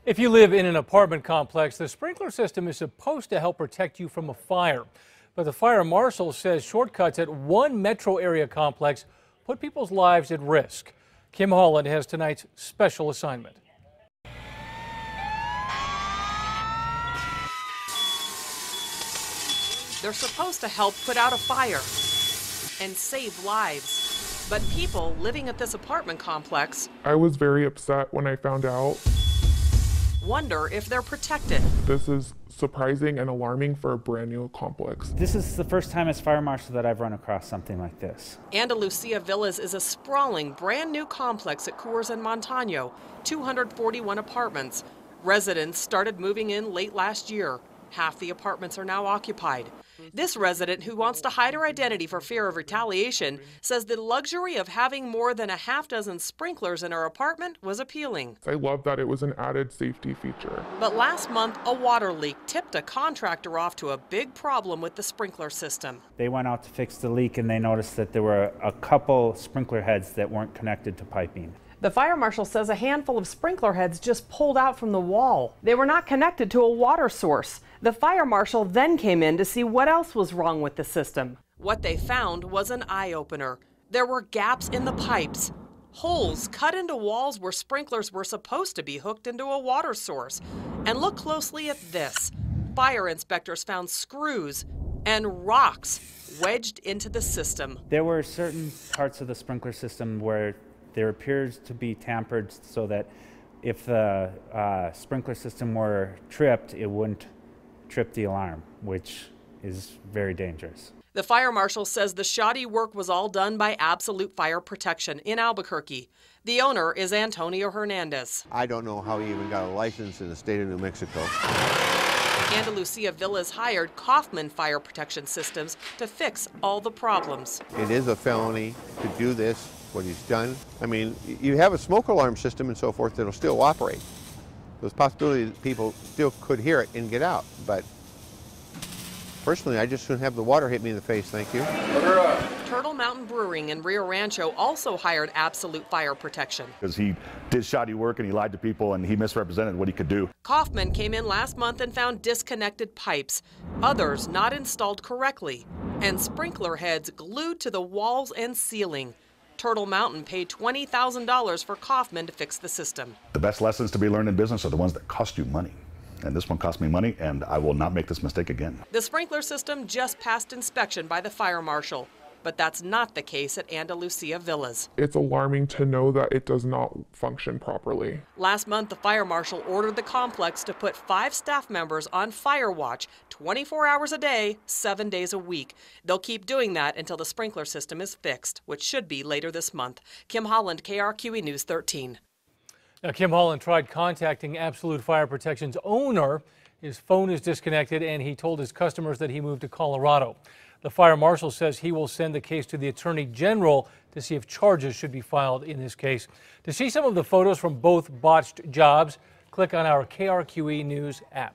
If you live in an apartment complex, the sprinkler system is supposed to help protect you from a fire. But the fire marshal says shortcuts at one metro area complex put people's lives at risk. Kim Holland has tonight's special assignment. They're supposed to help put out a fire and save lives. But people living at this apartment complex, I was very upset when I found out. Wonder if they're protected. This is surprising and alarming for a brand new complex. This is the first time as fire marshal that I've run across something like this. Andalusia Villas is a sprawling, brand new complex at Coors and Montano, 241 apartments. Residents started moving in late last year. Half the apartments are now occupied. This resident, who wants to hide her identity for fear of retaliation, says the luxury of having more than a half dozen sprinklers in her apartment was appealing. I love that it was an added safety feature. But last month, a water leak tipped a contractor off to a big problem with the sprinkler system. They went out to fix the leak and they noticed that there were a couple sprinkler heads that weren't connected to piping. The fire marshal says a handful of sprinkler heads just pulled out from the wall. They were not connected to a water source. The fire marshal then came in to see what else was wrong with the system. What they found was an eye-opener. There were gaps in the pipes, holes cut into walls where sprinklers were supposed to be hooked into a water source. And look closely at this. Fire inspectors found screws and rocks wedged into the system. There were certain parts of the sprinkler system where there appears to be tampered so that if the sprinkler system were tripped, it wouldn't trip the alarm, which is very dangerous. The fire marshal says the shoddy work was all done by Absolute Fire Protection in Albuquerque. The owner is Antonio Hernandez. I don't know how he even got a license in the state of New Mexico. Andalusia Villas hired Kaufman Fire Protection Systems to fix all the problems. It is a felony to do this, what he's done. I mean, you have a smoke alarm system and so forth that'll still operate. There's possibility that people still could hear it and get out, but personally, I just shouldn't have the water hit me in the face, thank you. Turtle Mountain Brewing in Rio Rancho also hired Absolute Fire Protection. Because he did shoddy work and he lied to people and he misrepresented what he could do. Kaufman came in last month and found disconnected pipes, others not installed correctly, and sprinkler heads glued to the walls and ceiling. Turtle Mountain paid $20,000 for Kaufman to fix the system. The best lessons to be learned in business are the ones that cost you money. And this one cost me money, and I will not make this mistake again. The sprinkler system just passed inspection by the fire marshal, but that's not the case at Andalusia Villas. It's alarming to know that it does not function properly. Last month, the fire marshal ordered the complex to put 5 staff members on fire watch 24 hours a day, 7 days a week. They'll keep doing that until the sprinkler system is fixed, which should be later this month. Kim Holland, KRQE News 13. Now, Kim Holland tried contacting Absolute Fire Protection's owner. His phone is disconnected, and he told his customers that he moved to Colorado. The fire marshal says he will send the case to the Attorney General to see if charges should be filed in this case. To see some of the photos from both botched jobs, click on our KRQE News app.